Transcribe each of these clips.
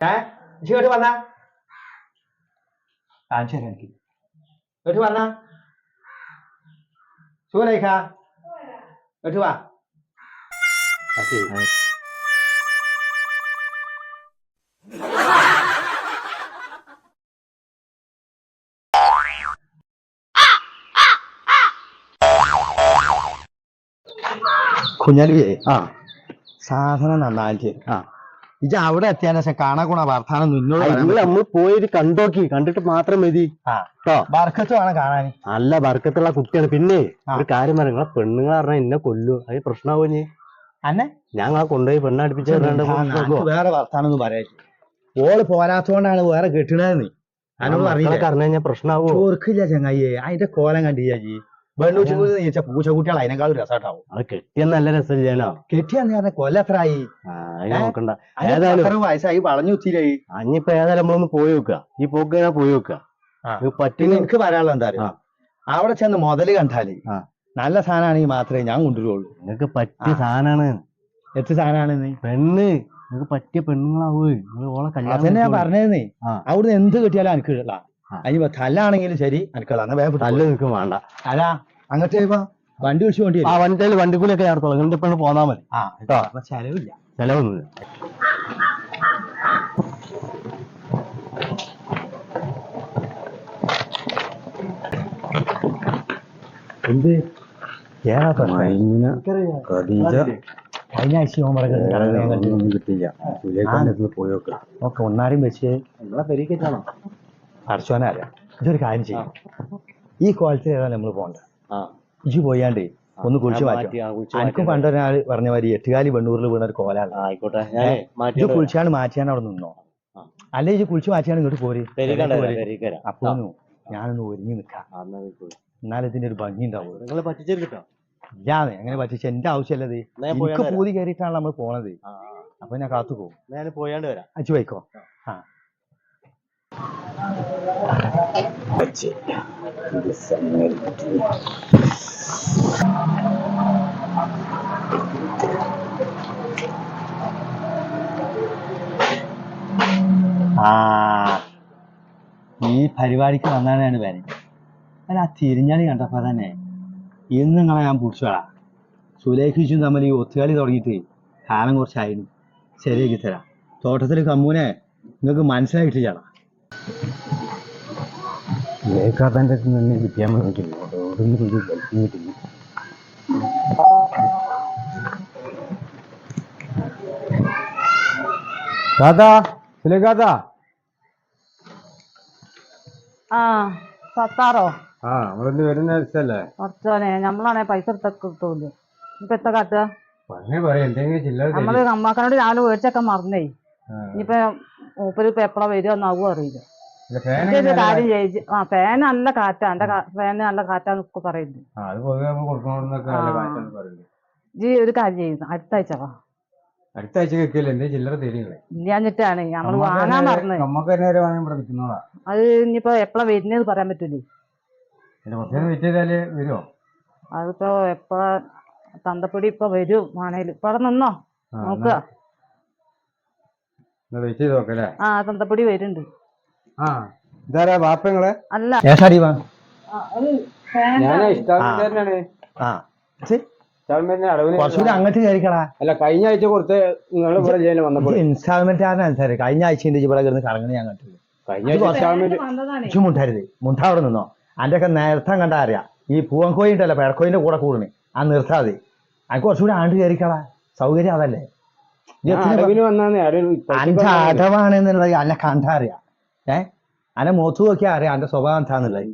ഇങ്ങോട്ട് വന്നാ കാണിച്ചു തരാം എനിക്ക്. ഇങ്ങോട്ട് വന്നാ സുഖലേഖ ഇങ്ങോട്ട് വാ. കുഞ്ഞാലിയെ സാധനം നന്നായിട്ട് ഇജ് അവിടെ എത്തിയാലും പക്ഷെ കാണാക്കൂണ വർത്താനം നിന്നോട് നമ്മൾ പോയിട്ട് കണ്ടോക്കി കണ്ടിട്ട് മാത്രം മതി. ബർക്കത്ത് വേണം കാണാൻ. നല്ല ബർക്കത്തുള്ള കുട്ടിയാണ്. പിന്നെ ഒരു കാര്യം പറയാം, നിങ്ങളെ പെണ്ണുങ്ങൾ പറഞ്ഞാൽ എന്നെ കൊല്ലു, അത് പ്രശ്നമാവോ? അന്നെ ഞാൻ ആ കൊണ്ടുപോയി പെണ്ണടിപ്പിച്ച വേറെ വർത്താനം ഒന്നും പറയാ. ഓള് പോരാത്തോണ്ടാണ് വേറെ കെട്ടണതെന്ന് അതിനോട് അറിഞ്ഞു കഴിഞ്ഞാൽ പ്രശ്നമാവോ? ഓർക്കില്ല ചങ്ങായിയെ. അതിന്റെ കോലം കണ്ടില്ലാജി പൂച്ചക്കുട്ടികൾ അതിനേക്കാളും രസമായിട്ടാവും. അത് കെട്ടിയ നല്ല രസമില്ലാനോ? കെട്ടിയെന്ന് പറഞ്ഞ കൊല്ലം എത്രയായി നോക്കണ്ട. ഏതായാലും വയസ്സായി വളഞ്ഞു കുത്തിയില്ലായി. അഞ്ഞിപ്പോ ഏതായാലും നമ്മളൊന്ന് പോയി വെക്കുക. ഈ പോക്ക് പോയി വെക്കുക. പറ്റില്ല. എനിക്ക് പറയാനുള്ള എന്താ അറിയാം, അവിടെ ചെന്ന് മുതല് കണ്ടാല് നല്ല സാധനമാണെങ്കിൽ മാത്രമേ ഞാൻ കൊണ്ടുവരുള്ളൂ. നിങ്ങക്ക് പറ്റിയ സാധനമാണ്. എത്ര സാധനമാണ് പെണ്ണ്? നിങ്ങക്ക് പറ്റിയ പെണ്ണുങ്ങളാവൂ. ഓളെ കല്യാണം തന്നെ ഞാൻ പറഞ്ഞേന്നേ. അവിടുന്ന് എന്ത് കിട്ടിയാലും എനിക്ക് അതിന് തല്ലാണെങ്കിലും ശരി എനിക്കുള്ള തല്ല നിൽക്കും വേണ്ട. അല്ല അങ്ങനത്തെ വണ്ടി വിളിച്ചു കൊണ്ടി വണ്ടിയിൽ വണ്ടിക്കൂലിയൊക്കെ ചേർത്തോളൂ. നിങ്ങളുടെ പെണ്ണ് പോന്നാ മതി. ചെലവില്ല. ചെലവൊന്നുമില്ല. എന്ത് കഴിഞ്ഞ ആഴ്ച കിട്ടില്ല. പോയി നോക്കുക. ഒക്കെ ഒന്നാരും വെച്ച് നമ്മളെ പെരീക്കാണോ അടച്ചോനെ അറിയാം. ഇതൊരു കാര്യം ചെയ്യും. ഈ കോലത്തിൽ ഏതാ നമ്മൾ പോകണ്ട. ഇജ് പോയാണ്ടേ ഒന്ന് കുളിച്ച് മാറ്റാം. എനിക്കും പണ്ടൊരാൾ പറഞ്ഞ മാതിരി എട്ടുകാലി വെണ്ണൂറിൽ വീണ ഒരു കോലാണ്. ആയിക്കോട്ടെ. ഇത് കുളിച്ചാണ്ട് മാറ്റിയാണ് അവിടെ നിന്നോ. അല്ലെ ഇത് കുളിച്ച് മാറ്റിയാണ് ഇങ്ങോട്ട് പോര്. അപ്പൊ ഞാനൊന്ന് ഒരുങ്ങി നിക്കാം. എന്നാലും ഇതിന്റെ ഒരു ഭംഗി ഉണ്ടാവും. നിങ്ങളെ പറ്റിച്ചെടുക്കട്ടോ. ഇല്ലാതെ എങ്ങനെ പറ്റിച്ച എന്റെ ആവശ്യമല്ലത്. എനിക്ക് പൂതി കയറിയിട്ടാണ് നമ്മൾ പോണത്. അപ്പൊ ഞാൻ കാത്തു പോകും. ഞാൻ പോയാണ്ട് വരാം. അച്ചു വയ്ക്കോ. ഈ പരിപാടിക്ക് വന്നാണ് പേര്. അല്ല ആ തിരിഞ്ഞാണി കണ്ടപ്പോ തന്നെ ഇന്ന് നിങ്ങളെ ഞാൻ പിടിച്ചോളാം. സുലേഖിച്ചും തമ്മിൽ ഈ ഒത്തുകളി തുടങ്ങിയിട്ട് കാലം കുറച്ചായിരുന്നു. ശരിയാക്കി തരാം. തോട്ടത്തിൽ കമ്മൂനെ നിങ്ങൾക്ക് മനസ്സിലായിട്ടില്ല. ലേഖാതന്റെ നിന്ന് കിട്ടിയാൽ മതി. സത്താറോ? നമ്മളിന്ന് വരുന്ന ദിവസല്ലേ? കുറച്ചോനെ നമ്മളാണെ പൈസ എടുത്തൊക്കെ കിട്ടൂല. ഇനിയിപ്പോ എത്ര കാട്ടുക? നമ്മള് അമ്മാക്കനോട് രാവിലെ മേടിച്ചൊക്കെ മറന്നേ. ഇനിയിപ്പോ മൂപ്പര് ഇപ്പൊ എപ്പഴാ വരുമോ എന്നാവും അറിയില്ല. കാര്യം ചെയ്ത് ഫാൻ നല്ല കാറ്റാ. എന്റെ ഫാന് നല്ല കാറ്റാന്നൊക്കെ പറയുന്നു. ജി ഒരു കാര്യം ചെയ്യുന്നു, അടുത്ത ആഴ്ച വാ. അടുത്ത ആഴ്ച ചില്ലറ തരുന്നില്ലേ? ഇല്ലാഞ്ഞിട്ടാണ് നമ്മള് വാങ്ങാൻ പറഞ്ഞത്. അത് ഇനിയിപ്പോ എപ്പഴാ വരുന്നത് പറയാൻ പറ്റൂലേ. അതിപ്പോ എപ്പഴാ തന്തപ്പൊടി ഇപ്പൊ വരും. ആണേലും ഇപ്പൊ അവിടെ നിന്നോ നോക്കുക. തന്തപ്പൊടി വരുന്നുണ്ട്. ബാപ്പങ്ങളെ അല്ല അങ്ങോട്ട് കയറിക്കടാ. അല്ല കഴിഞ്ഞ ആഴ്ച കൊടുത്ത് നിങ്ങൾ വന്നപ്പോൾ ഇൻസ്റ്റാൾമെന്റ് കഴിഞ്ഞ ആഴ്ച ഇവിടെ കിടന്ന് കറങ്ങണ ഞാൻ കണ്ടില്ല. കഴിഞ്ഞ മുണ്ടായിരുത്. മുണ്ട അവിടെ നിന്നോ. അതിന്റെ ഒക്കെ നേരത്തെ കണ്ടാ അറിയാം. ഈ പൂവൻകോയി ഉണ്ടല്ലോ പേടക്കോയിന്റെ കൂടെ കൂടുന്നു. ആ നിർത്താതെ അതിന് കുറച്ചുകൂടി ആണ്ട് കയറിക്കളാ. സൗകര്യം അതല്ലേ. അന്റെ അടവാണെന്നുള്ളത് അല്ല കണ്ടാ അറിയാം. അന്റെ മുഖത്ത് നോക്കിയാ അറിയാം അന്റെ സ്വഭാവം എന്താന്നുള്ളത്.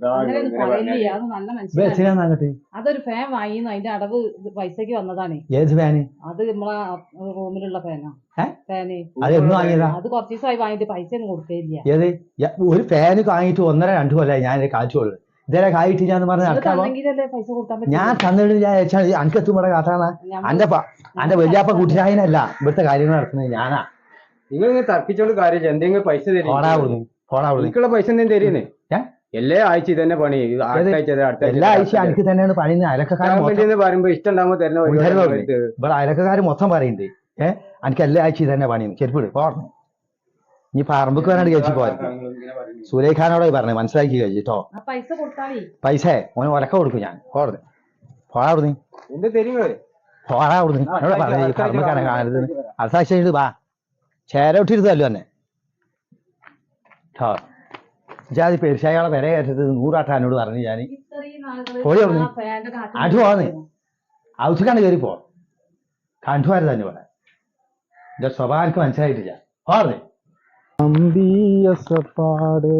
അതൊരു ഫാൻ വാങ്ങിന്നു. അതിന്റെ അടവ് പൈസക്ക് വന്നതാണ്. ഏത് ഫാന്? അത് നമ്മളെ റൂമിലുള്ള ഫാനാ. ഫാന് അതൊന്നും വാങ്ങിയതാ. അത് കുറച്ച് ദിവസമായി വാങ്ങിട്ട് പൈസ ഒന്നും കൊടുക്കില്ല. ഏത് ഒരു ഫാന് വാങ്ങിട്ട് 1.5-2 കൊല്ലായി ഞാൻ കാറ്റുള്ളൂ. ഇതേ കായിട്ടില്ലാന്ന് പറഞ്ഞ ഞാൻ തന്നിട്ടില്ല. എനിക്ക് എത്തുമ്പോടെ കാട്ടാണ്. അന്റെ വലിയാപ്പ കൂട്ടുകാരനല്ല ഇവിടുത്തെ കാര്യങ്ങൾ നടത്തുന്നത് ഞാനാ. നിങ്ങൾ തർക്കിച്ചോണ്ട് കാര്യം എന്തെങ്കിലും പൈസ തരുള്ള പൈസ എന്തെങ്കിലും തരുന്നേ? എല്ലാ ആഴ്ച തന്നെ പണി. എല്ലാ ആഴ്ച എനിക്ക് തന്നെയാണ് പണി. അയലക്കാരൻ പറയുമ്പോ ഇഷ്ടം ഉണ്ടാകുമ്പോ തരുന്ന ഇവിടെ അയലക്കാർ മൊത്തം പറയുന്നുണ്ട്. എനിക്ക് എല്ലാ ആഴ്ച തന്നെ പണി. ചെരുപ്പിട് പോർന്ന് നീ പറമ്പക്ക് വരാണ്ട് കഴിച്ചു പോവാൻ സുലൈഖാനോട് പറഞ്ഞേ മനസ്സിലാക്കി കഴിച്ചിട്ടോ പൈസ കൊടുത്താളി പൈസ ഓന് ഒലക്ക കൊടുക്കും ഞാൻ പോടുന്നു പോടാ അവിടുന്ന് എന്ത് തരുമോ പോടാ അവിടുന്ന് എന്നോട് പറഞ്ഞു പറമ്പക്കാനെ കാണരുത് അടുത്താഴ്ച വാ ചേരോട്ടിരുത്തല്ലോ തന്നെ കേട്ടോ ജാതി പെരുശായാളെ വില കയറ്റത് 100 ആട്ടാ എന്നോട് പറഞ്ഞു ഞാൻ പോയി അവിടുന്ന് അടു പോന്ന് ഔഷക്കാണ്ട് കയറിപ്പോ കണ്ടുപോയത് തന്നെ ഇവിടെ എന്റെ സ്വഭാവം എനിക്ക് മനസ്സിലായിട്ടില്ല പോർന്ന് அம்பியசப்பாடு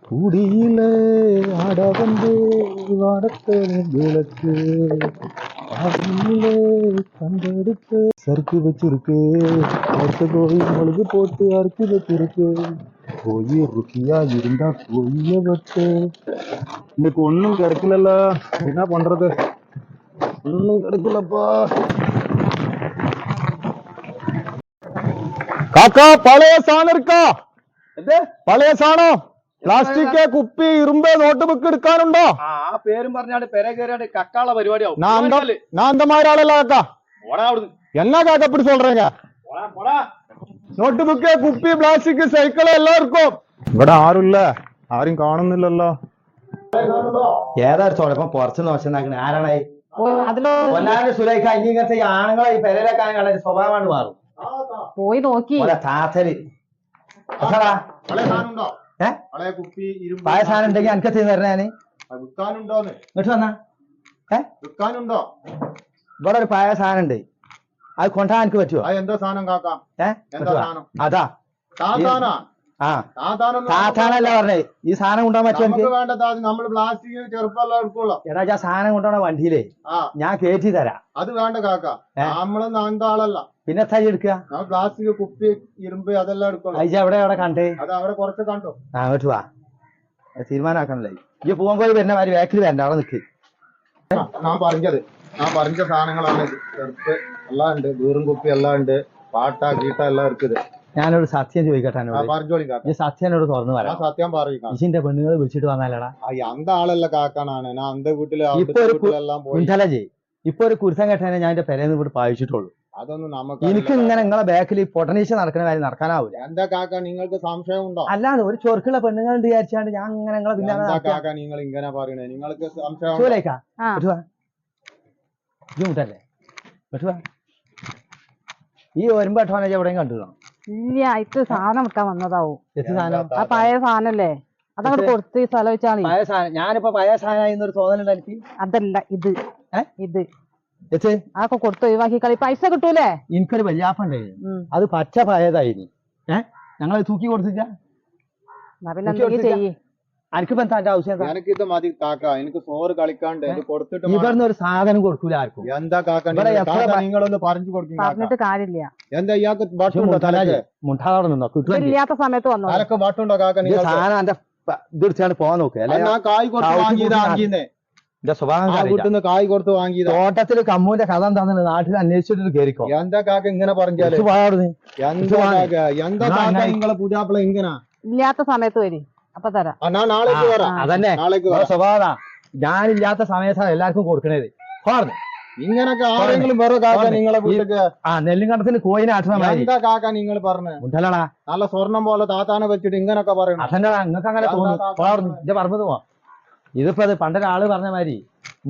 குடியில ஆட வந்து வாடத்தன விளக்கு அதிலே கண்டெடுத்து சறுக்கு வச்சிருக்கு அடுத்த கோயில் முழுகு போட்டு அறுக்கு வச்சிருக்கு போய் ருக்கியா இருந்தா போய வச்சு இன்னைக்கு ஒன்னும் கிடைக்கல என்ன பண்றது ஒன்னும் கிடைக்கலப்பா കാക്കാ പഴയ സാധനം എടുക്കാ പഴയ സാധനം പ്ലാസ്റ്റിക് കുപ്പി ഇരുമ്പ് നോട്ട് ബുക്ക് എടുക്കാനുണ്ടോ ആ പേരും പറഞ്ഞാണ്ട് പെര കയറിയാണ്ട് കക്കാള പരിപാടിയാവും நான் அந்த மாதிரி ஆளല്ല காக்கா என்ன காக்கா இப்படி சொல்றீங்க നോട്ട് ബുക്ക് കുപ്പി പ്ലാസ്റ്റിക് സൈക്കിൾ എല്ലാം இருக்கும் ഇവിടെ ആരുമില്ല ആരും കാണുന്നില്ലല്ലോ ഏതാ ചോടപ്പം പുറത്ത് നോച്ചുണ്ടാക്കണേ ആരാണേ അതിലോ കൊല്ലാന്റെ സുലൈഖ ഇങ്ങനത്തെ ഈ ആണുങ്ങളെ ഈ പെരയിലേക്കാണ് കണ്ട സ്വഭാവമാണ് മാറും പോയി നോക്കി താത്തല് പായ സാധനം ഉണ്ടെങ്കിൽ എനിക്ക് ചെയ്ത് തരണേ ഞാന് ഇങ്ങോട്ട് വന്നാ ഇവിടെ ഒരു പായ സാധനം ഉണ്ട് അത് കൊണ്ടാ എനിക്ക് പറ്റുമോ എന്താ സാധനം കാക്ക അതാ ആ സാധാരണല്ല പറഞ്ഞേ ഈ സാധനം കൊണ്ടുപോകാൻ പറ്റുമോ എനിക്ക് വേണ്ടത് നമ്മള് പ്ലാസ്റ്റിക് ചെറുപ്പം എടുക്കുള്ളൂ എടാ ഞാൻ സാധനം കൊണ്ടുപോണ വണ്ടിയിലേ ഞാൻ കയറ്റി തരാം അത് വേണ്ട കാക്ക നമ്മളൊന്നും അങ്ങനത്തെ ആളല്ല പിന്നെ തൈ എടുക്കുക നമ്മൾ പ്ലാസ്റ്റിക് കുപ്പി ഇരുമ്പ് അതെല്ലാം എടുക്കുള്ളൂ അയച്ച എവിടെ കണ്ടേ അത് അവിടെ കുറച്ച് കണ്ടോ ആ അങ്ങോട്ട് വാ തീരുമാനമാക്കണല്ലേ ഈ പോകുമ്പോൾ വരുന്ന മാതിരി ബാക്കിൽ വരണ്ട അവിടെ നിൽക്ക് ഞാൻ പറഞ്ഞ സാധനങ്ങളാണ് ഇത് ചെറുപ്പ് എല്ലാം ഉണ്ട് വീറും കുപ്പി എല്ലാം ഉണ്ട് പാട്ട ഗീട്ട എല്ലാം இருக்குது ഞാനൊരു സത്യം ചോദിക്കട്ടെ ഈ സത്യം എന്നോട് തുറന്നു വരാം സത്യം പറയും ഇഷിന്റെ പെണ്ണുങ്ങൾ വിളിച്ചിട്ട് വന്നാലടാ അന്ത ആളല്ല കാക്കാനാണ് ഞാൻ അന്ത വീട്ടില് ഇപ്പൊ ഒരു കുരുത്തം കെട്ടാനെ ഞാൻ എന്റെ പെരേന്ന് ഇവിടെ പായിച്ചിട്ടുള്ളൂ അതൊന്നും നമുക്ക് എനിക്ക് ഇങ്ങനെ നിങ്ങളെ ബാക്കിൽ പൊട്ടനീശ നടക്കുന്ന കാര്യം നടക്കാനാവൂല എന്താ കാക്ക നിങ്ങൾക്ക് സംശയം ഉണ്ടോ അല്ലാതെ ഒരു ചൊറുക്കുള്ള പെണ്ണുങ്ങൾ വിചാരിച്ചാണ്ട് ഞാൻ അങ്ങനെ നിങ്ങളെ പിന്നെ കാക്ക നിങ്ങൾ ഇങ്ങനെ പറയണേ നിങ്ങൾക്ക് സംശയം ബുദ്ധിമുട്ടല്ലേ ഈ വരുമ്പോ എട്ടോനെ എവിടെയും കണ്ടു ഇല്ല ഇത് സാധനം വിട്ടാ വന്നതാവും ആ പഴയ സാധനല്ലേ അതങ്ങോട്ട് കൊടുത്ത് ഈ സ്ഥലം വെച്ചാണ് പഴയ സാധനം ഞാനിപ്പോ പഴയ സാധനം ഒരു തോന്നലുണ്ട് എനിക്ക് അതല്ല ഇത് ഇത് എച്ച് അതൊക്കെ കൊടുത്ത് ഒഴിവാക്കി കളി പൈസ കിട്ടൂലേ എനിക്കൊരു വല്യാപ്പുണ്ടായിരുന്നു അത് പച്ച പഴയതായിരുന്നു ഞങ്ങൾ തൂക്കി കൊടുത്തില്ല പിന്നെ എന്തെങ്കിലും ചെയ്യേ എനിക്കിപ്പോ എന്താ ആവശ്യം എനിക്കിത് മതി കാക്ക എനിക്ക് ചോറ് കളിക്കാണ്ട് കൊടുത്തിട്ട് ഇവിടുന്ന് ഒരു സാധനം കൊടുക്കൂല ആർക്കും എന്താ കാക്ക നിങ്ങളൊന്ന് പറഞ്ഞു കൊടുക്കും പറഞ്ഞിട്ട് കാര്യമില്ല എന്താ ഇയാൾക്ക് ബാട്ടുണ്ടോ തലക്ക് മുണ്ടാതെ നിന്നോ ഇല്ലാത്ത സമയത്ത് വന്നോ തലക്ക് ബാട്ടുണ്ടോ കാക്ക നിങ്ങൾ സാധനം എന്റെ ഇതെടുത്താണ് പോകാൻ നോക്കുക കായ് കൊടുത്ത് വാങ്ങിയതാ എന്റെ സ്വഭാവം വീട്ടിന്ന് കായ് കൊടുത്ത് വാങ്ങിയതാ തോട്ടത്തില് കമ്മൂന്റെ കഥ എന്താണെന്ന് നാട്ടിൽ അന്വേഷിച്ചിട്ട് കേറിക്കോ എന്താ കാക്ക ഇങ്ങനെ പറഞ്ഞാല് എന്താ കാക്ക നിങ്ങളെ പുതിയാപ്പിള ഇങ്ങനെ ഇല്ലാത്ത സമയത്ത് വരും അപ്പൊ തരാം നാളേക്ക് വരാം അതന്നെ സ്വഭാവം ഞാനില്ലാത്ത സമയത്താണ് എല്ലാവർക്കും കൊടുക്കണത് ഇങ്ങനൊക്കെ ആരെങ്കിലും വേറെ കാക്ക നിങ്ങളെ വീട്ടില് നെല്ലും കണ്ടത്തിന് കോയിനെ ആട്ടണ എന്താ കാക്ക നിങ്ങൾ പറഞ്ഞു മുണ്ടല്ലടാ നല്ല സ്വർണം പോലെ താത്താനെ വെച്ചിട്ട് ഇങ്ങനൊക്കെ പറയണം അതന്നെ നിങ്ങൾക്ക് അങ്ങനെ തോന്നുന്നു എന്റെ പറമ്പ് പോവാ ഇതിപ്പോ അത് പണ്ടൊരാള് പറഞ്ഞ മാതിരി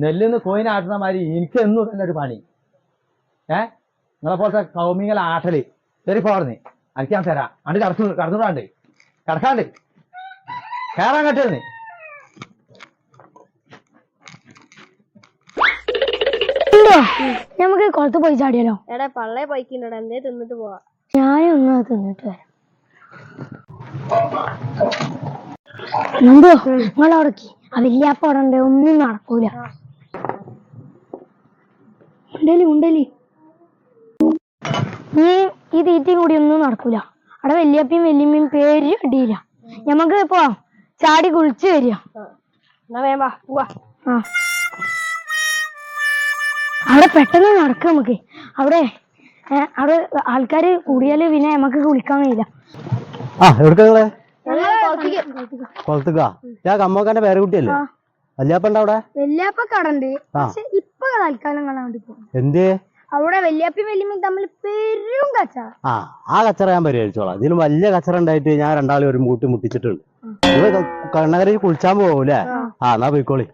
നെല്ലിന്ന് കോയിനെ ആട്ടുന്ന മാതിരി എനിക്ക് എന്നും തന്നെ ഒരു പണി നിങ്ങളെ പോലത്തെ കൗമിങ്ങൽ ആട്ടല് ശരി പോർന്ന് എനിക്ക് ഞാൻ തരാം അണ്ട് കടന്നുകൂടാണ്ട് കിടക്കാണ്ട് കേറാൻ കെട്ടിരുന്ന് നമുക്ക് കുളത്ത് പോയി ചാടിയാലോ എടാ പള്ളേ പോയിക്കിണ്ടടാ എന്തേ തിന്നിട്ട് പോവാ ഞാനും ഒന്ന് തിന്നിട്ട് വരാം നമ്പോ നിങ്ങളവിടേക്ക് ആ വല്യാപ്പ അവിടെ ഉണ്ട് ഒന്നും നടക്കൂല ഉണ്ടലി നീ ഈ തീറ്റയും കൂടി ഒന്നും നടക്കൂല അവിടെ വല്യപ്പയും വല്യമ്മയും പേര് അടിയില്ല ഞമ്മക്ക് ഇപ്പൊ ചാടി കുളിച്ച് വരിക എന്നാ വേവാ പോവാ അവിടെ പെട്ടെന്ന് നടക്ക നമുക്ക് അവിടെ ആൾക്കാര് കൂടിയാല് പിന്നെ നമുക്ക് കുളിക്കാൻ കഴിയില്ല എവിടേക്കാ കൊളത്തുക്കാ ഞാൻ കമ്മോക്കാന്റെ പേരക്കുട്ടിയല്ലേ വല്യാപ്പ അവിടെ വല്യാപ്പ കടണ്ട് പക്ഷെ ഇപ്പൊ തൽക്കാലം കാണാൻ വേണ്ടി പോകും എന്തേ അവിടെ വല്യപ്പയും വല്യമ്മയും തമ്മിൽ പെരും കച്ചറ. ആ കച്ചറ ഞാൻ പരിഹരിച്ചോളാം. ഇതിലും വലിയ കച്ചറ ഉണ്ടായിട്ട് ഞാൻ രണ്ടാളും ഒരു മുട്ടിച്ചിട്ടുണ്ട്. കണ്ണകരയിൽ കുളിച്ചാൻ പോകൂലേ? എന്നാ പോയിക്കോളി.